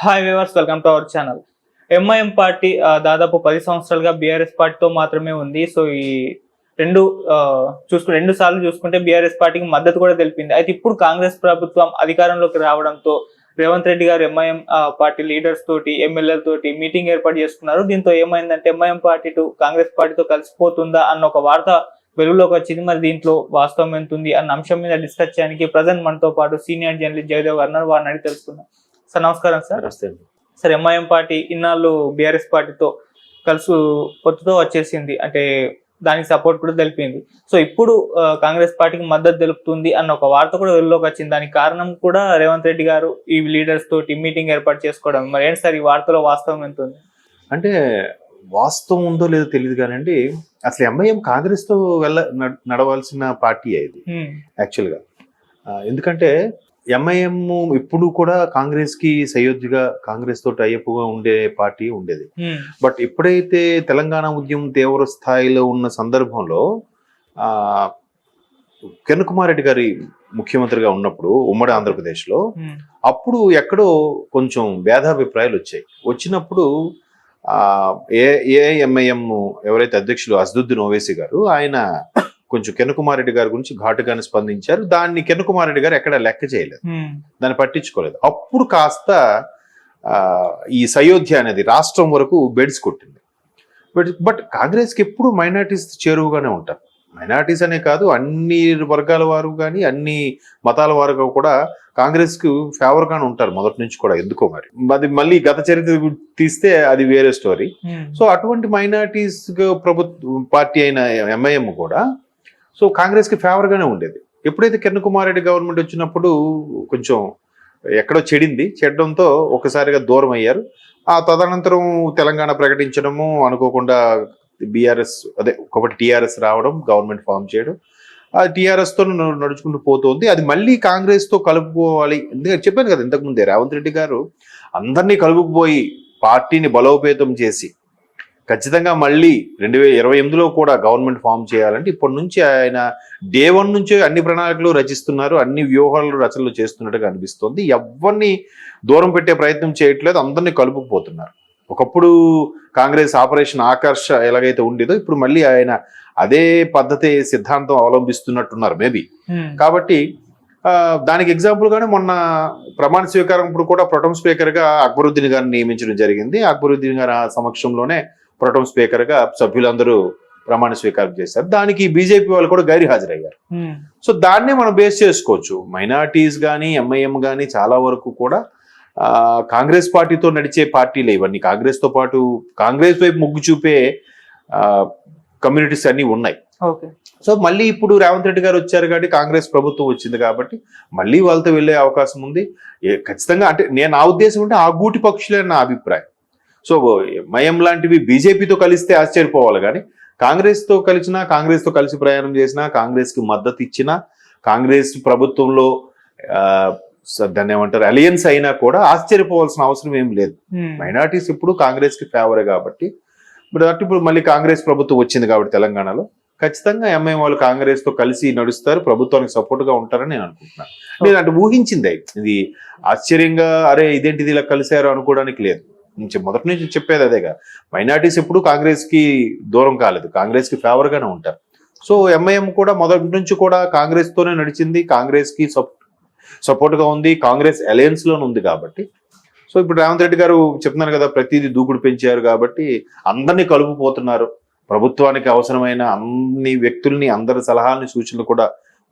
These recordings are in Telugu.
Hi viewers, welcome to our channel. MIM party దాదాపు 10 సంవత్సరాలుగా బీఆర్ఎస్ పార్టీతో మాత్రమే ఉంది. సో ఈ రెండు సార్లు చూసుకుంటే బీఆర్ఎస్ పార్టీకి మద్దతు కూడా తెలిపింది. అయితే ఇప్పుడు కాంగ్రెస్ ప్రభుత్వం అధికారంలోకి రావడంతో రేవంత్ రెడ్డి గారు ఎంఐఎం పార్టీ లీడర్స్ తోటి, ఎమ్మెల్యేల తోటి మీటింగ్ ఏర్పాటు చేసుకున్నారు. దీంతో ఏమైందంటే ఎంఐఎం పార్టీ కాంగ్రెస్ పార్టీతో కలిసిపోతుందా అన్న ఒక వార్త వెలుగులోకి వచ్చింది. మరి దీంట్లో వాస్తవం ఎంత ఉంది అన్న అంశం మీద డిస్కస్ చేయడానికి ప్రజెంట్ మనతో పాటు సీనియర్ జర్నలిస్ట్ జయదేవ్ గారు ఉన్నారు. వారిని అడిగి తెలుసుకుందాం. సార్ నమస్కారం. సార్ ఎంఐఎం పార్టీ ఇన్నాళ్ళు బీఆర్ఎస్ పార్టీతో పొత్తుతో వచ్చేసింది, అంటే దానికి సపోర్ట్ కూడా తెలిపింది. సో ఇప్పుడు కాంగ్రెస్ పార్టీకి మద్దతు తెలుపుతుంది అన్న ఒక వార్త కూడా వెలుగులోకి వచ్చింది. దానికి కారణం కూడా రేవంత్ రెడ్డి గారు ఈ లీడర్స్ తోటి మీటింగ్ ఏర్పాటు చేసుకోవడం. మరి ఏంటి సార్ ఈ వార్తలో వాస్తవం ఎంత ఉంది? అంటే వాస్తవం ఉందో లేదో తెలియదు కానండి, అసలు ఎంఐఎం కాంగ్రెస్ తో నడవాల్సిన పార్టీ ఇది యాక్చువల్గా. ఎందుకంటే ఎంఐఎం ఇప్పుడు కూడా కాంగ్రెస్ కి సయోధ్యగా, కాంగ్రెస్ తోటి అయ్యప్పుగా ఉండే పార్టీ ఉండేది. బట్ ఎప్పుడైతే తెలంగాణ ఉద్యమం తీవ్ర స్థాయిలో ఉన్న సందర్భంలో కిరణ్ కుమార్ రెడ్డి గారి ముఖ్యమంత్రిగా ఉన్నప్పుడు ఉమ్మడి ఆంధ్రప్రదేశ్లో అప్పుడు ఎక్కడో కొంచెం భేదాభిప్రాయాలు వచ్చినప్పుడు ఏఐఎంఐఎం ఎవరైతే అధ్యక్షులు అసదుద్దీన్ ఓవైసీ గారు, ఆయన కొంచెం కిరణ్ కుమార్ రెడ్డి గారి గురించి ఘాటుగానే స్పందించారు. దాన్ని కిరణ్ కుమార్ రెడ్డి గారు ఎక్కడ లెక్క చేయలేదు, దాన్ని పట్టించుకోలేదు. అప్పుడు కాస్త ఈ సయోధ్య అనేది రాష్ట్రం వరకు బెడ్స్ కొట్టింది. బట్ కాంగ్రెస్కి ఎప్పుడు మైనారిటీస్ చేరువుగానే ఉంటారు. మైనారిటీస్ అనే కాదు, అన్ని వర్గాల వారు కానీ అన్ని మతాల వారు కూడా కాంగ్రెస్ కు ఫేవర్ గానే ఉంటారు మొదటి నుంచి కూడా. ఎందుకో మరి అది మళ్ళీ గత చరిత్ర తీస్తే అది వేరే స్టోరీ. సో అటువంటి మైనారిటీస్ పార్టీ అయిన ఎంఐఎం కూడా సో కాంగ్రెస్ కి ఫేవర్ గానే ఉండేది. ఎప్పుడైతే కిరణ్ కుమార్ రెడ్డి గవర్నమెంట్ వచ్చినప్పుడు కొంచెం ఎక్కడో చెడడంతో ఒకసారిగా దూరం అయ్యారు. ఆ తదనంతరం తెలంగాణ ప్రకటించడము, అనుకోకుండా బీఆర్ఎస్ ఒకటి టీఆర్ఎస్ రావడం, గవర్నమెంట్ ఫామ్ చేయడం, ఆ టీఆర్ఎస్ తో నడుచుకుంటూ పోతుంది. అది మళ్ళీ కాంగ్రెస్ తో కలుపుకోవాలి. ఎందుకంటే చెప్పాను కదా ఇంతకుముందే, రేవంత్ రెడ్డి గారు అందరినీ కలుపుకుపోయి పార్టీని బలోపేతం చేసి ఖచ్చితంగా మళ్ళీ 2028లో కూడా గవర్నమెంట్ ఫామ్ చేయాలంటే ఇప్పటి నుంచి ఆయన డే 1 నుంచే అన్ని ప్రణాళికలు రచిస్తున్నారు, అన్ని వ్యూహాలు రచనలు చేస్తున్నట్టుగా అనిపిస్తుంది. ఎవరిని దూరం పెట్టే ప్రయత్నం చేయట్లేదు, అందరినీ కలుపుకుపోతున్నారు. ఒకప్పుడు కాంగ్రెస్ ఆపరేషన్ ఆకర్ష ఎలాగైతే ఉండేదో ఇప్పుడు మళ్ళీ ఆయన అదే పద్ధతి సిద్ధాంతం అవలంబిస్తున్నట్టున్నారు మేబీ. కాబట్టి దానికి ఎగ్జాంపుల్ గానే మొన్న ప్రమాణ స్వీకారం ఇప్పుడు కూడా ప్రొటెం స్పీకర్ గా అక్బరుద్దీన్ గారిని నియమించడం జరిగింది. అక్బరుద్దీన్ గారి సమక్షంలోనే ప్రొటెం స్పీకర్ గా సభ్యులందరూ ప్రమాణ స్వీకారం చేశారు. దానికి బీజేపీ వాళ్ళు కూడా గైరు హాజరయ్యారు. సో దాన్నే మనం బేస్ చేసుకోవచ్చు. మైనారిటీస్ కానీ ఎంఐఎం కానీ చాలా వరకు కూడా కాంగ్రెస్ పార్టీతో నడిచే పార్టీలే ఇవన్నీ. కాంగ్రెస్ తో పాటు కాంగ్రెస్ వైపు మొగ్గు చూపే కమ్యూనిటీస్ అన్ని ఉన్నాయి. సో మళ్ళీ ఇప్పుడు రేవంత్ రెడ్డి గారు వచ్చారు కాబట్టి, కాంగ్రెస్ ప్రభుత్వం వచ్చింది కాబట్టి మళ్ళీ వాళ్ళతో వెళ్లే అవకాశం ఉంది ఖచ్చితంగా. అంటే నా ఉద్దేశం అంటే ఆ గూటి పక్షులే నా అభిప్రాయం. సో ఎంఐఎం లాంటివి బీజేపీతో కలిస్తే ఆశ్చర్యపోవాలి, కానీ కాంగ్రెస్ తో కలిసినా, కాంగ్రెస్ తో కలిసి ప్రయాణం చేసినా, కాంగ్రెస్ కి మద్దతు ఇచ్చినా, కాంగ్రెస్ ప్రభుత్వంలో దాన్ని ఏమంటారు అలయన్స్ అయినా కూడా ఆశ్చర్యపోవాల్సిన అవసరం ఏం లేదు. మైనారిటీస్ ఇప్పుడు కాంగ్రెస్ కి ఫేవరే కాబట్టి, ఇప్పుడు మళ్ళీ కాంగ్రెస్ ప్రభుత్వం వచ్చింది కాబట్టి తెలంగాణలో ఖచ్చితంగా ఎంఐఎం వాళ్ళు కాంగ్రెస్ తో కలిసి నడుస్తారు, ప్రభుత్వానికి సపోర్ట్ గా ఉంటారని నేను అనుకుంటున్నాను. నేను అంటే ఊహించింది ఇది ఆశ్చర్యంగా అరే ఇదేంటిది ఇలా కలిశారు అనుకోవడానికి లేదు. మొదటి నుంచి చెప్పేది అదేగా, మైనారిటీస్ ఎప్పుడు కాంగ్రెస్ కి దూరం కాలేదు, కాంగ్రెస్ కి ఫేవర్ గానే ఉంటారు. సో ఎంఐఎం కూడా మొదటి నుంచి కూడా కాంగ్రెస్ తోనే నడిచింది, కాంగ్రెస్ కి సపోర్ట్ గా ఉంది, కాంగ్రెస్ అలయన్స్ లోనే ఉంది కాబట్టి. సో ఇప్పుడు రేవంత్ రెడ్డి గారు చెప్తున్నారు కదా, ప్రతిదీ దూకుడు పెంచారు కాబట్టి అందరినీ కలుపుపోతున్నారు. ప్రభుత్వానికి అవసరమైన అన్ని వ్యక్తుల్ని, అందరి సలహాలని, సూచనలు కూడా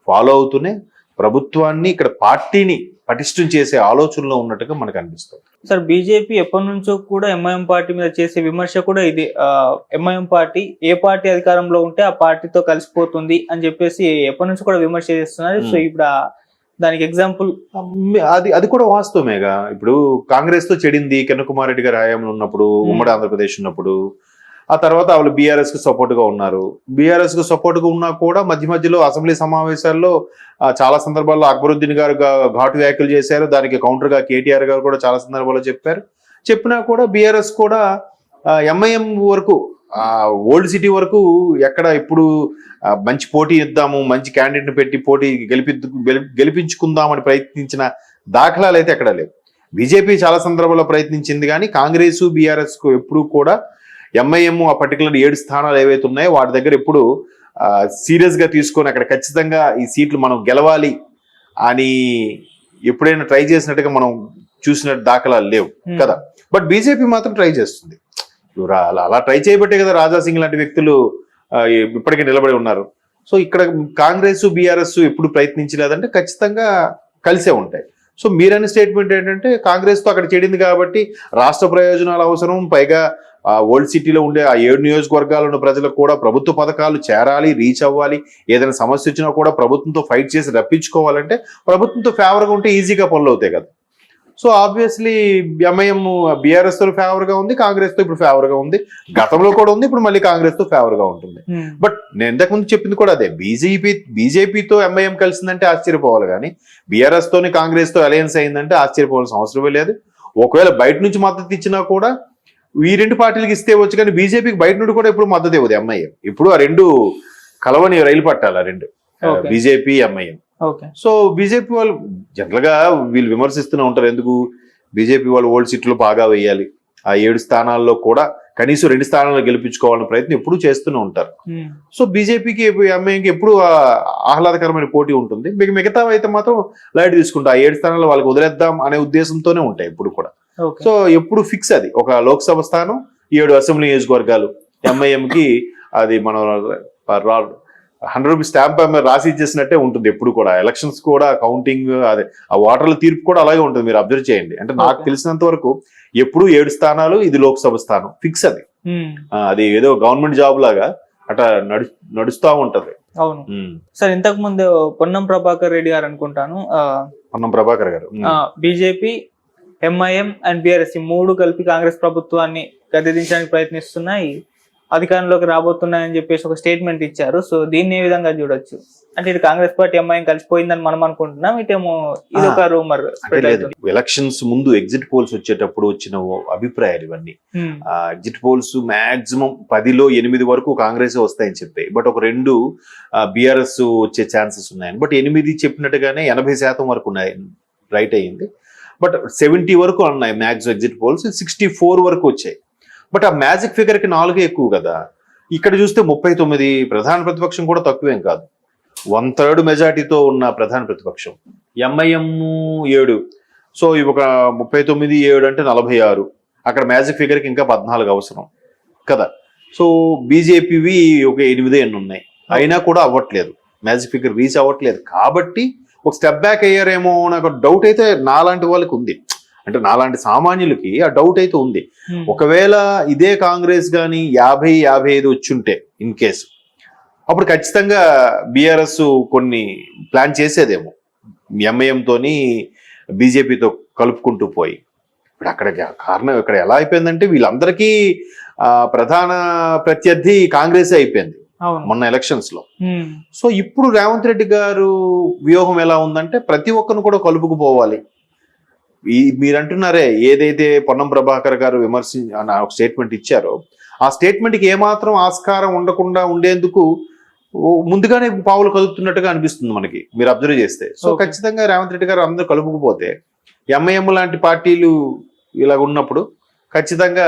ఫాలో అవుతూనే ప్రభుత్వాన్ని, ఇక్కడ పార్టీని పటిష్టం చేసే ఆలోచనలో ఉన్నట్టుగా మనకు అనిపిస్తుంది. సార్ బీజేపీ ఎప్పటి నుంచో కూడా ఎంఐఎం పార్టీ మీద చేసే విమర్శ కూడా ఇది, ఎంఐఎం పార్టీ ఏ పార్టీ అధికారంలో ఉంటే ఆ పార్టీతో కలిసిపోతుంది అని చెప్పేసి ఎప్పటి నుంచి కూడా విమర్శ చేస్తున్నారు. సో ఇప్పుడు దానికి ఎగ్జాంపుల్ అది కూడా వాస్తవమేగా. ఇప్పుడు కాంగ్రెస్ తో చెడింది కిరణ్ కుమార్ రెడ్డి గారి హయాంలో ఉన్నప్పుడు, ఉమ్మడి ఆంధ్రప్రదేశ్ ఉన్నప్పుడు. ఆ తర్వాత వాళ్ళు బీఆర్ఎస్ కు సపోర్ట్ గా ఉన్నారు. బీఆర్ఎస్ కు సపోర్ట్ గా ఉన్నా కూడా మధ్య మధ్యలో అసెంబ్లీ సమావేశాల్లో చాలా సందర్భాల్లో అక్బరుద్దీన్ గారు ఘాటు వ్యాఖ్యలు చేశారు. దానికి కౌంటర్ గా కేటీఆర్ గారు కూడా చాలా సందర్భాల్లో చెప్పినా కూడా బీఆర్ఎస్ కూడా ఎంఐఎం వరకు, ఓల్డ్ సిటీ వరకు ఎక్కడ ఇప్పుడు మంచి పోటీ ఇద్దాము, మంచి క్యాండిడేట్ ని పెట్టి పోటీ గెలిపించుకుందామని ప్రయత్నించిన దాఖలాలు అయితే ఎక్కడ లేవు. బీజేపీ చాలా సందర్భాల్లో ప్రయత్నించింది కానీ కాంగ్రెస్ బీఆర్ఎస్ కు ఎప్పుడు కూడా ఎంఐఎం ఆ పర్టికులర్ 7 స్థానాలు ఏవైతే ఉన్నాయో వాటి దగ్గర ఎప్పుడు సీరియస్ గా తీసుకొని అక్కడ ఖచ్చితంగా ఈ సీట్లు మనం గెలవాలి అని ఎప్పుడైనా ట్రై చేసినట్టుగా మనం చూసిన దాఖలాలు లేవు కదా. బట్ బీజేపీ మాత్రం ట్రై చేస్తుంది. అలా ట్రై చేయబట్టే కదా రాజా సింగ్ లాంటి వ్యక్తులు ఇప్పటికే నిలబడి ఉన్నారు. సో ఇక్కడ కాంగ్రెస్ బీఆర్ఎస్ ఎప్పుడు ప్రయత్నించలేదంటే ఖచ్చితంగా కలిసే ఉంటాయి. సో మీరనే స్టేట్మెంట్ ఏంటంటే కాంగ్రెస్ తో అక్కడ చెడింది కాబట్టి రాష్ట్ర ప్రయోజనాలు అవసరం, పైగా ఓల్డ్ సిటీలో ఉండే ఆ 7 నియోజకవర్గాలు ఉన్న ప్రజలకు కూడా ప్రభుత్వ పథకాలు చేరాలి, రీచ్ అవ్వాలి, ఏదైనా సమస్య వచ్చినా కూడా ప్రభుత్వంతో ఫైట్ చేసి రప్పించుకోవాలంటే ప్రభుత్వంతో ఫేవర్గా ఉంటే ఈజీగా పనులు అవుతాయి కదా. సో ఆబ్వియస్లీ ఎంఐఎం బీఆర్ఎస్ తో ఫేవర్ గా ఉంది, కాంగ్రెస్ తో ఇప్పుడు ఫేవర్ గా ఉంది, గతంలో కూడా ఉంది, ఇప్పుడు మళ్ళీ కాంగ్రెస్ తో ఫేవర్ గా ఉంటుంది. బట్ నేను ఇంతకుముందు చెప్పింది కూడా అదే, బీజేపీతో ఎంఐఎం కలిసిందంటే ఆశ్చర్యపోవాలి కానీ బీఆర్ఎస్ తోని కాంగ్రెస్ తో అలయన్స్ అయిందంటే ఆశ్చర్యపోవాల్సిన అవసరమే లేదు. ఒకవేళ బయట నుంచి మద్దతు ఇచ్చినా కూడా ఈ 2 పార్టీలకు ఇస్తే వచ్చు, కానీ బీజేపీకి బయట నుండి కూడా ఇప్పుడు మద్దతు ఇవ్వదు ఎంఐఎం. ఇప్పుడు ఆ 2 కలవని రైలు పట్టాలి, ఆ 2 బీజేపీ ఎంఐఎం. సో బీజేపీ వాళ్ళు జనరల్ గా వీళ్ళు విమర్శిస్తూనే ఉంటారు, ఎందుకు బీజేపీ వాళ్ళు ఓల్డ్ సీట్లు బాగా వేయాలి, ఆ 7 స్థానాల్లో కూడా కనీసం 2 స్థానాల్లో గెలిపించుకోవాలనే ప్రయత్నం ఎప్పుడు చేస్తూనే ఉంటారు. సో బీజేపీకి ఎంఐఎంకి ఎప్పుడు ఆహ్లాదకరమైన పోటీ ఉంటుంది. మిగతా అయితే మాత్రం లైట్ తీసుకుంటా, ఆ 7 స్థానాల్లో వాళ్ళకి వదిలేద్దాం అనే ఉద్దేశంతోనే ఉంటాయి ఎప్పుడు కూడా. సో ఎప్పుడు ఫిక్స్ అది ఒక లోక్సభ స్థానం, 7 అసెంబ్లీ నియోజకవర్గాలు ఎంఐఎంకి. అది మనం 100 రూపీస్ స్టాంప్ రాసి ఇచ్చేసినట్టే ఉంటుంది ఎప్పుడు కూడా. ఎలక్షన్స్ కూడా కౌంటింగ్, అదే ఆ ఓటర్ల తీర్పు కూడా అలాగే ఉంటుంది, మీరు అబ్జర్వ్ చేయండి. అంటే నాకు తెలిసినంత వరకు ఎప్పుడు 7 స్థానాలు, ఇది లోక్సభ స్థానం ఫిక్స్. అది అది ఏదో గవర్నమెంట్ జాబ్ లాగా అట్లా నడుస్తా ఉంటది. అవును సార్. ఇంతకు ముందు పొన్నం ప్రభాకర్ రెడ్డి గారు అనుకుంటాను, పొన్నం ప్రభాకర్ గారు బీజేపీ, ఎంఐఎం అండ్ బీఆర్ఎస్ 3 కలిపి కాంగ్రెస్ ప్రభుత్వాన్ని గద్దెదించడానికి ప్రయత్నిస్తున్నాయి, అధికారంలోకి రాబోతున్నాయని చెప్పేసి ఒక స్టేట్మెంట్ ఇచ్చారు. సో దీన్ని ఏ విధంగా చూడొచ్చు? అంటే ఇది కాంగ్రెస్ పార్టీ ఎంఐఎం కలిసిపోయిందని మనం అనుకుంటున్నాం, ఇటేమో ఇది ఒక రూమర్. ఎలక్షన్స్ ముందు ఎగ్జిట్ పోల్స్ వచ్చేటప్పుడు వచ్చిన అభిప్రాయాలు ఇవన్నీ. ఎగ్జిట్ పోల్స్ మాక్సిమం 10లో 8 వరకు కాంగ్రెస్ వస్తాయని చెప్పాయి, బట్ ఒక 2 బీఆర్ఎస్ వచ్చే ఛాన్సెస్ ఉన్నాయని. బట్ 8 చెప్పినట్టుగానే 80% వరకు ఉన్నాయి, రైట్ అయ్యింది. బట్ 70 వరకు ఉన్నాయి మ్యాక్సిమం ఎగ్జిట్ పోల్స్, 64 వరకు వచ్చాయి. బట్ ఆ మ్యాజిక్ ఫిగర్ కి 4 ఎక్కువ కదా. ఇక్కడ చూస్తే 39 ప్రధాన ప్రతిపక్షం కూడా తక్కువేం కాదు, 1/3 మెజార్టీతో ఉన్న ప్రధాన ప్రతిపక్షం. ఎంఐఎం 7, సో ఇవి ఒక 39, 7 అంటే 46. అక్కడ మ్యాజిక్ ఫిగర్ కి ఇంకా 14 అవసరం కదా. సో బీజేపీవి ఒక 8 ఎన్ని ఉన్నాయి, అయినా కూడా అవ్వట్లేదు, మ్యాజిక్ ఫిగర్ రీచ్ అవ్వట్లేదు. కాబట్టి ఒక స్టెప్ బ్యాక్ అయ్యారేమో నాకు డౌట్ అయితే నాలాంటి వాళ్ళకి ఉంది. అంటే నాలాంటి సామాన్యులకి ఆ డౌట్ అయితే ఉంది. ఒకవేళ ఇదే కాంగ్రెస్ కానీ 50-55 వచ్చుంటే ఇన్ కేసు, అప్పుడు ఖచ్చితంగా బీఆర్ఎస్ కొన్ని ప్లాన్ చేసేదేమో ఎంఐఎం తోని బీజేపీతో కలుపుకుంటూ పోయి. ఇప్పుడు అక్కడ కారణం ఇక్కడ ఎలా అయిపోయిందంటే వీళ్ళందరికీ ప్రధాన ప్రత్యర్థి కాంగ్రెస్ అయిపోయింది మొన్న ఎలక్షన్స్ లో. సో ఇప్పుడు రేవంత్ రెడ్డి గారు వ్యూహం ఎలా ఉందంటే ప్రతి ఒక్కరిని కూడా కలుపుకుపోవాలి. మీరు అంటున్నారే ఏదైతే పొన్నం ప్రభాకర్ గారు ఒక స్టేట్మెంట్ ఇచ్చారో, ఆ స్టేట్మెంట్ కి ఏమాత్రం ఆస్కారం ఉండకుండా ఉండేందుకు ముందుగానే పావులు కదుపుతున్నట్టుగా అనిపిస్తుంది మనకి, మీరు అబ్జర్వ్ చేస్తే. సో ఖచ్చితంగా రేవంత్ రెడ్డి గారు అందరూ కలుపుకుపోతే ఎంఐఎం లాంటి పార్టీలు ఇలా ఉన్నప్పుడు ఖచ్చితంగా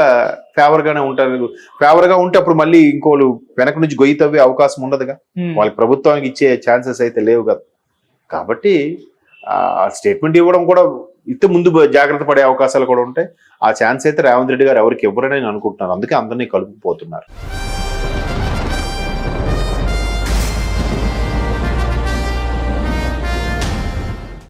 ఫేవర్ గానే ఉంటారు. ఫేవర్ గా ఉంటే అప్పుడు మళ్ళీ ఇంకోళ్ళు వెనక నుంచి గొయ్యి తవ్వే అవకాశం ఉండదుగా, వాళ్ళకి ప్రభుత్వానికి ఇచ్చే ఛాన్సెస్ అయితే లేవు కదా. కాబట్టి ఆ స్టేట్మెంట్ ఇవ్వడం కూడా ఇస్తే ముందు జాగ్రత్త పడే అవకాశాలు కూడా ఉంటాయి. ఆ ఛాన్స్ అయితే రేవంత్ రెడ్డి గారు ఎవరికి ఇవ్వరని నేను అనుకుంటున్నాను, అందుకే అందరినీ కలుపుకుపోతున్నారు.